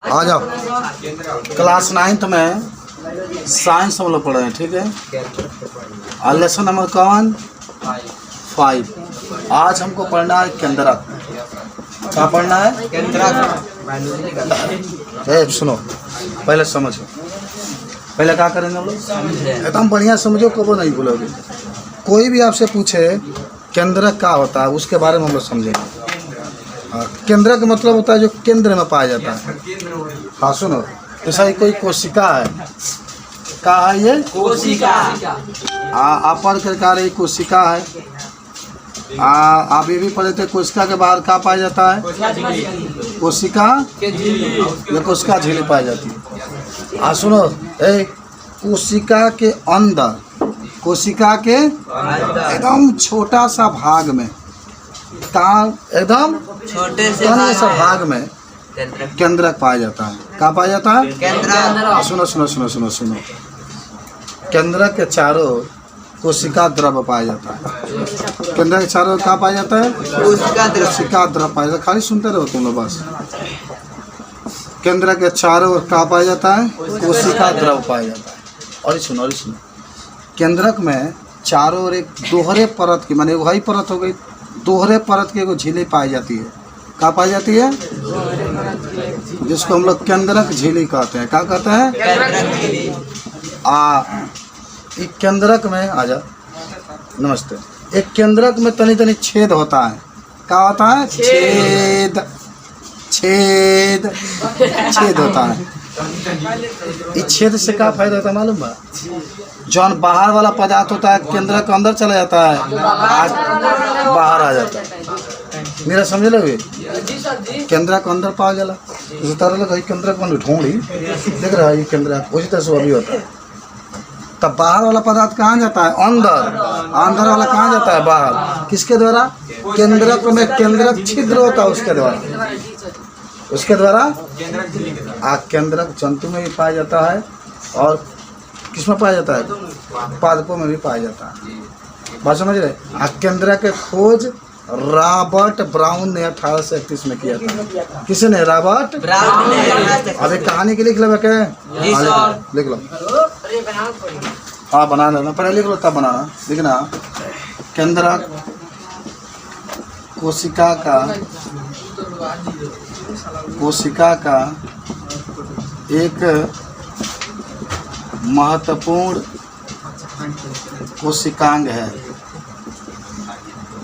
आ जाओ। Class 9th में science हम लोग पढ़ रहे हैं, ठीक है। और लेसन नंबर कौन 5। आज हमको पढ़ना है केंद्रक। क्या पढ़ना है? केंद्रक। सुनो, पहले समझो, पहले क्या करेंगे हम लोग, एकदम बढ़िया समझो, कबो नहीं भूलोगे। कोई भी आपसे पूछे केंद्रक क्या होता है, उसके बारे में हम लोग समझेंगे। केंद्रक मतलब होता है जो केंद्र में पाया जाता है। हाँ सुनो, जैसा ही कोई कोशिका है, क्या है ये? कोशिका। आप पढ़ कर कह रहे कोशिका है। आप ये भी पढ़े थे, कोशिका के बाहर क्या पाया जाता है? कोशिका या कोशिका झिल्ली पाई जाती है। सुनो, कोशिका के अंदर, कोशिका के एकदम छोटा सा भाग में, एकदम छोटे से भाग में केंद्रक पाया जाता है। क्या पाया जाता है? केंद्रक। सुनो सुनो सुनो सुनो सुनो, केंद्रक के चारों कोशिका द्रव पाया जाता है। केंद्रक के चारों क्या पाया जाता है? कोशिका द्रव पाया जाता है। खाली सुनते रहो तुम लोग बस। केंद्रक के चारों ओर क्या पाया जाता है? कोशिका द्रव पाया जाता है। और सुनो, केंद्रक में चारों ओर एक दोहरे परत की, माने वही परत हो गई, दोहरे परत की एगो झिल्ली पाई जाती है। क्या पाई जाती है? जिसको हम लोग केंद्रक झिल्ली कहते हैं। क्या कहते हैं? एक केंद्रक में आ जा, नमस्ते। एक केंद्रक में तनी तनी छेद होता है। क्या होता है? छेद छेद छेद होता है। इस छेद से क्या फायदा होता है मालूम बा? जौन बाहर वाला पदार्थ होता है केंद्रक के अंदर चला जाता है, आज बाहर आ जाता है। मेरा समझ लो, केंद्रक के अंदर पा गया, इस तरह लगा केंद्रक में ढूंढी देख रहा है ये केंद्रक, उसी तरह से अभी होता है। तब बाहर वाला पदार्थ कहाँ जाता है? अंदर। अंदर वाला कहाँ जाता है? बाहर। किसके द्वारा? केंद्रक में केंद्रक छिद्र होता है, उसके द्वारा, उसके द्वारा। केंद्रक जंतु में भी पाया जाता है और किसमें पाया जाता है? पादपों में भी पाया जाता है। बात समझ रहे? केंद्रक के खोज रॉबर्ट ब्राउन ने 1831 में किया था। किसने? रॉबर्ट ब्राउन ने। अब एक कहानी के लिख लो, लिख लो। हाँ बना लेना, पहले लिख लो तब बनाना। लिखना, केंद्रक कोशिका का एक महत्वपूर्ण कोशिकांग है।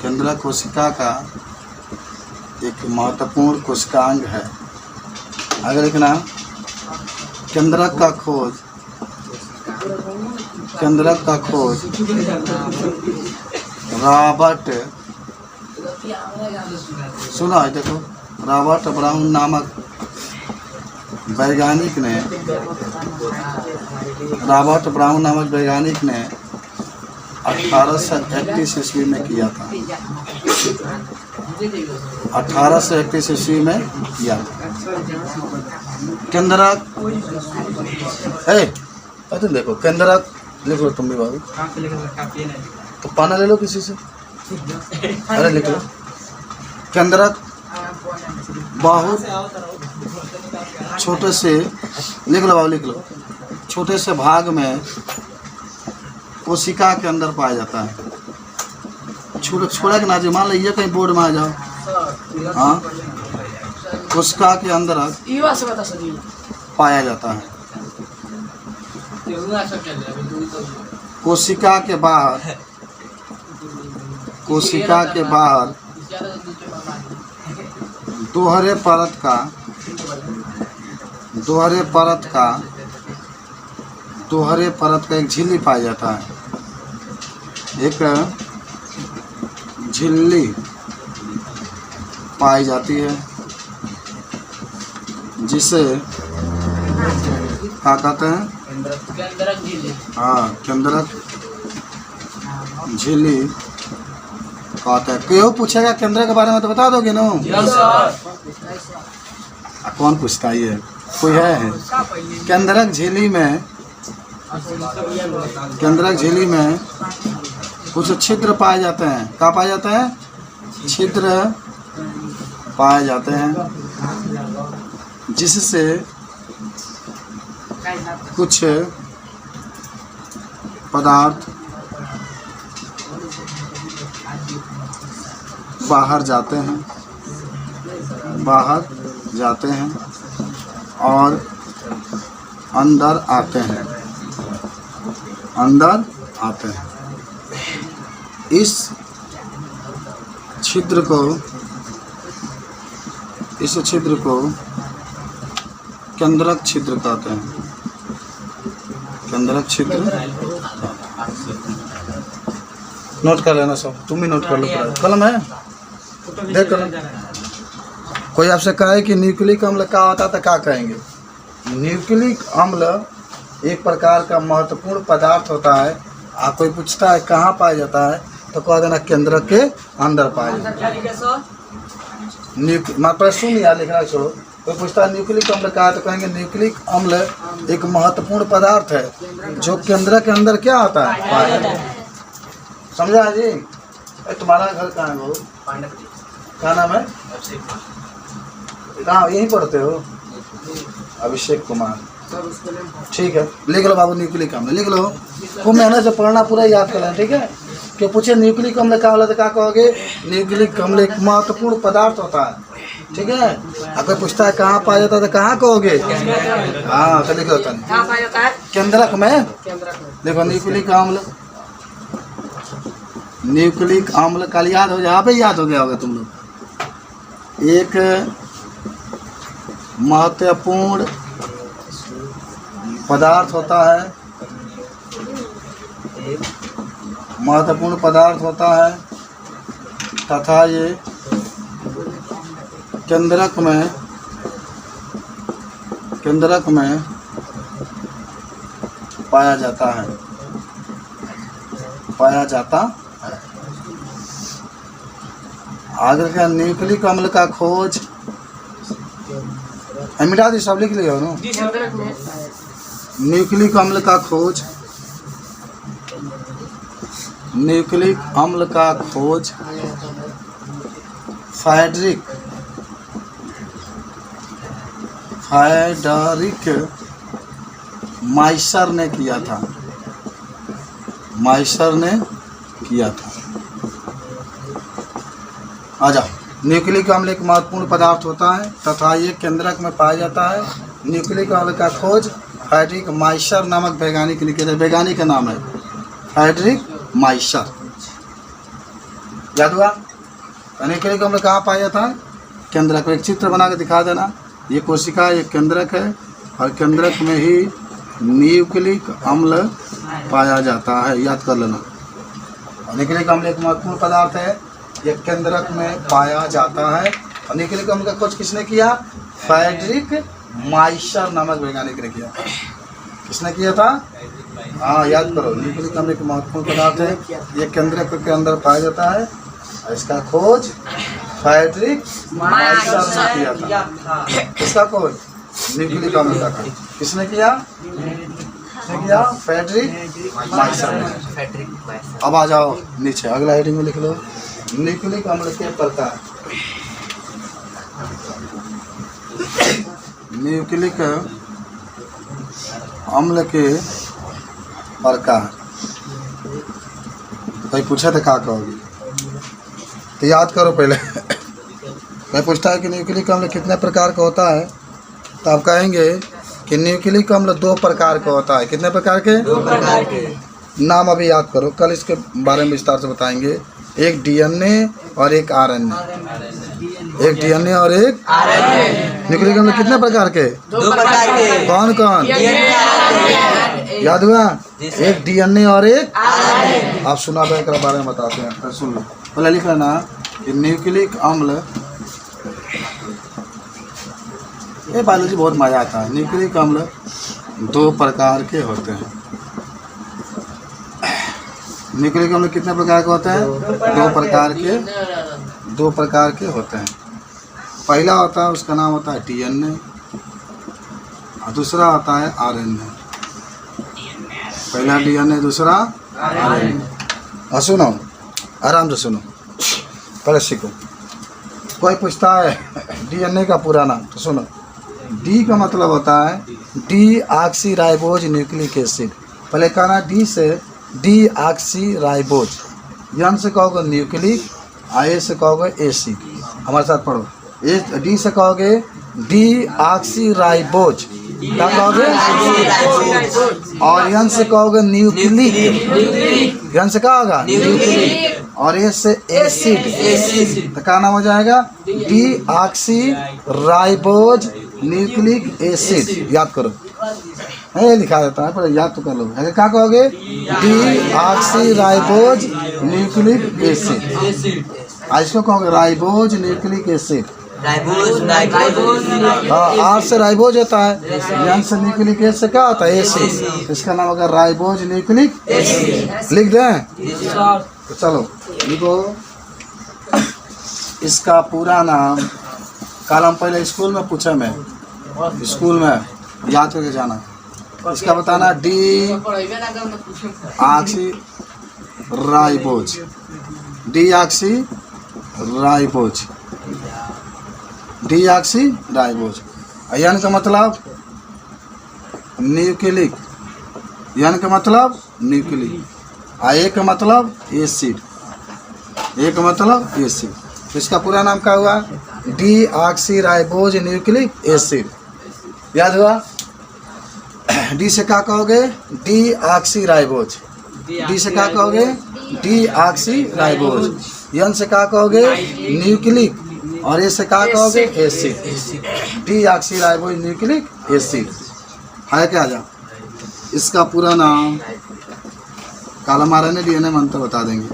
केंद्रक कोशिका का एक महत्वपूर्ण कोशिकांग है। आगे लिखना, केंद्रक का खोज रॉबर्ट, सुना है देखो, रॉबर्ट ब्राउन नामक वैज्ञानिक ने 1831 ईस्वी में किया था। 1831 ईस्वी में किया था। केंद्रक तुम देखो, केंद्रक लिख लो तुम भी बाबू, तो पाना ले लो किसी से। अरे लिख लो, केंद्रक बहुत छोटे से, लिख लो बाबू, लिख लो, छोटे से भाग में कोशिका के अंदर पाया जाता है। छोड़ा के ना जी, मान लीजिए कहीं बोर्ड में आ जाओ। हाँ, कोशिका के अंदर पाया जाता है। कोशिका के बाहर दोहरे परत का एक झिल्ली पाया जाता है। एक झिल्ली पाई जाती है जिसे क्या कहते हैं? केंद्रक झिल्ली कहते हैं। क्यों पूछेगा केंद्रक के बारे में तो बता दोगे ना? कौन पूछता है ये? कोई है? केंद्रक झिल्ली में कुछ छिद्र पाए जाते हैं। क्या पाए जाते हैं? छिद्र पाए जाते हैं जिससे कुछ पदार्थ बाहर जाते हैं और अंदर आते हैं। इस छिद्र को केंद्रक छिद्र कहते हैं। केंद्रक छिद्र नोट कर लेना सब, तुम भी नोट कर लो। कलम है, देख कलम। कोई आपसे कहे कि न्यूक्लिक अम्ल क्या होता है तो क्या कहेंगे? न्यूक्लिक अम्ल एक प्रकार का महत्वपूर्ण पदार्थ होता है। आप कोई पूछता है कहाँ पाया जाता है तो कह देना केंद्रक के अंदर पाया जाता है। प्रश्न याद लिखना छोड़ो। कोई पूछता है न्यूक्लिक अम्ल क्या है तो कहेंगे न्यूक्लिक अम्ल एक महत्वपूर्ण पदार्थ है जो केंद्र के अंदर क्या होता है, पाया जाता है। समझा जी? तुम्हारा घर कहाँ है? वो क्या नाम है? कहाँ यहीं पढ़ते हो? अभिषेक कुमार। ठीक है, लिख लो बाबू न्यूक्लिक अम्ल लिख लो। खूब मेहनत से पढ़ना, पूरा याद कर लेना। ठीक है, क्यों पूछे न्यूक्लिक अम्ल क्या होला तो क्या कहोगे? न्यूक्लिक अम्ल एक महत्वपूर्ण पदार्थ होता है। ठीक है, अगर पूछता है कहाँ पाया जाता है तो कहाँ कहोगे? हाँ तो लिख लो केंद्रक में। देखो न्यूक्लिक अम्ल, न्यूक्लिक अम्ल कल याद हो, यहाँ पे याद हो गया होगा तुम लोग। एक महत्वपूर्ण पदार्थ होता है, महत्वपूर्ण पदार्थ होता है तथा ये केंद्रक में पाया जाता है। आगे का न्यूक्लिक अम्ल का खोज, मिटा दी सब लिख लिया ना। न्यूक्लिक अम्ल का खोज, न्यूक्लिक अम्ल का खोज फ्रेडरिक माइसर ने किया था। आ जाओ। न्यूक्लिक अम्ल एक महत्वपूर्ण पदार्थ होता है तथा ये केंद्रक में पाया जाता है। न्यूक्लिक अम्ल का खोज फ्रेडरिक माइसर नामक वैज्ञानिक ने किया था। वैज्ञानिक का नाम है फ्रेडरिक माइसर। याद हुआ? न्यूक्लिक अम्ल कहाँ पाया जाता है? केंद्रक में। एक चित्र बना के दिखा देना। ये कोशिका एक केंद्रक है और केंद्रक में ही न्यूक्लिक अम्ल पाया जाता है। याद कर लेना। न्यूक्लिक अम्ल एक महत्वपूर्ण पदार्थ है, यह केंद्रक में पाया जाता है। और न्यूक्लिक अम्ल का खोज किसने किया? फ्रेडरिक माइसर नामक वैज्ञानिक ने किया। किसने किया था? हाँ याद करो। न्यूक्लिक अम्ल एक महत्वपूर्ण पदार्थ है, यह केंद्रक के अंदर पाया जाता है और इसका खोज फ्रेडरिक माइसर ने किया था। किसका खोज? न्यूक्लिक अम्ल का खोज किसने किया? फ्रेडरिक माइसर ने। अब आ जाओ नीचे, अगला हेडिंग में लिख लो न्यूक्लिक अम्ल के प्रकार। न्यूक्लिक अम्ल के प्रकार। कोई पूछा तो क्या कहोगे? तो याद करो पहले। कोई पूछता है कि न्यूक्लिक अम्ल कितने प्रकार का होता है तो आप कहेंगे कि न्यूक्लिक अम्ल 2 प्रकार का होता है। कितने प्रकार के? 2 प्रकार के। नाम अभी याद करो, कल इसके बारे में विस्तार से बताएंगे। एक डीएनए और एक आरएनए। एक डीएनए और एक आरएनए। न्यूक्लिक अम्ल कितने प्रकार के? 2 प्रकार के। कौन कौन? याद हुआ? एक डीएनए और एक आरएनए। आप सुना तो एक बारे में बताते हैं, तो सुन लो। पहले लिख लेना कि न्यूक्लिक अम्ल, ये बायोलॉजी बहुत मजा आता है। न्यूक्लिक अम्ल 2 प्रकार के होते हैं। न्यूक्लिक अम्ल कितने प्रकार के होते हैं? 2 प्रकार के होते हैं। पहला होता है, उसका नाम होता है डीएनए और दूसरा होता है आरएनए। पहला डीएनए, दूसरा आरएनए। और सुनो, आराम से सुनो, पहले सीखो। कोई पूछता है डीएनए का पूरा नाम तो सुनो, डी का मतलब होता है D oxy ribose nucleic acid. पहले कहना डी से डी ऑक्सी राइबोज, एन से कहोगे न्यूक्लिक, ए से कहोगे एसिड। हमारे साथ पढ़ो। डी से कहोगे डी ऑक्सी राइबोज, क्या कहोगे? और एन से कहोगे न्यूक्लिक, एन से क्या होगा? न्यूक्लिक। और ए से एसिड, तो क्या नाम हो जाएगा? D oxy ribose nucleic acid. याद करो, ये लिखा देता है पर याद तो कर लो। क्या कहोगे? D oxy ribose nucleic acid. इसको कहोगे राइबोज न्यूक्लिक एसिड। आर से राइबोज होता है, एन से न्यूक्लिक एसिड से क्या होता है? एसिड। इसका नाम होगा राइबोज न्यूक्लिक एसिड। लिख दें? तो चलो लिखो इसका पूरा नाम। कल हम पहले स्कूल में पूछा, मैं स्कूल में याद करके जाना। इसका बताना deoxyribose, deoxyribose, deoxyribose. N का मतलब न्यूक्लिक, एन का मतलब न्यूक्लिक, ए का मतलब एसिड, ए का मतलब एसिड। तो इसका पूरा नाम क्या हुआ? D oxy ribose nucleic acid. याद हुआ? डी से क्या कहोगे? D oxy ribose. डी से क्या कहोगे? D oxy ribose. एन से क्या कहोगे? न्यूक्लिक। और ए से क्या कहोगे? Acid. D oxy ribose nucleic acid है क्या? जा इसका पूरा नाम कल हमारे ने डीएनए मंत्र बता देंगे।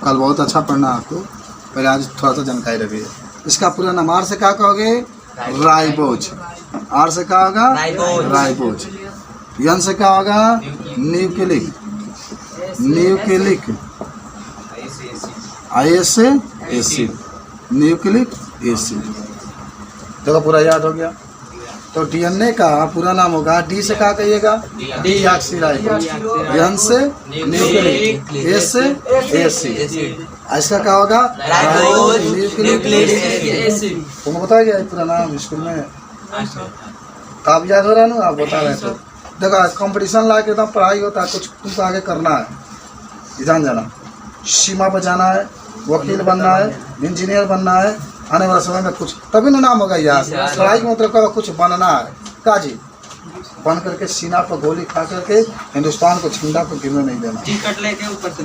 कल बहुत अच्छा पढ़ना आपको, पहले आज थोड़ा सा जानकारी रखिए। इसका पूरा नाम आर से क्या कहोगे? राइबोज। आर से क्या होगा? राइबोज। एन से क्या होगा? Nucleic, nucleic. ए से एसिड, न्यूक्लिक एसिड। देखो पूरा याद हो गया। तो डीएनए का पूरा नाम होगा, डी से क्या कहिएगा? D oxy ribose. एन से न्यूक्लिक, ए से एसिड। इसका क्या होगा? Ribose nucleic acid. तुमको बताया गया पूरा नाम स्कूल में? आप याद हो रहा ना? आप बता रहे। तो देखो कंपटीशन ला के एकदम पढ़ाई होता है, कुछ तुमको आगे करना है, जान जाना, सीमा पर जाना है, वकील बनना है, इंजीनियर बनना है, आने वाला समय में कुछ तभी ना नाम होगा यार। पढ़ाई का मतलब क्या? कुछ बनना है काजी, बन करके सीना पर गोली खा करके हिंदुस्तान को झंडा को गिरने नहीं देना। टिकट लेके ऊपर से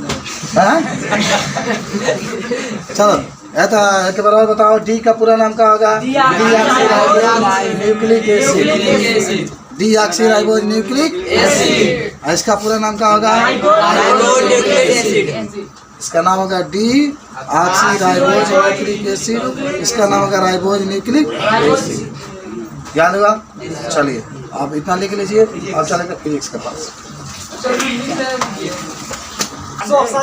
चलो ऐसा एक बार बताओ। डी का पूरा नाम क्या होगा? D oxy ribose nucleic acid, D oxy ribose nucleic acid. इसका पूरा नाम क्या होगा? Ribose nucleic acid. इसका नाम होगा D oxy ribose nucleic acid. इसका नाम होगा राइबोज न्यूक्लिक एसिड। याद हुआ? चलिए आप इतना लिख लीजिए। अब चलेगा फिजिक्स के पास।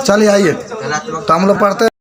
चलिए आइए, तो हम लोग पढ़ते हैं।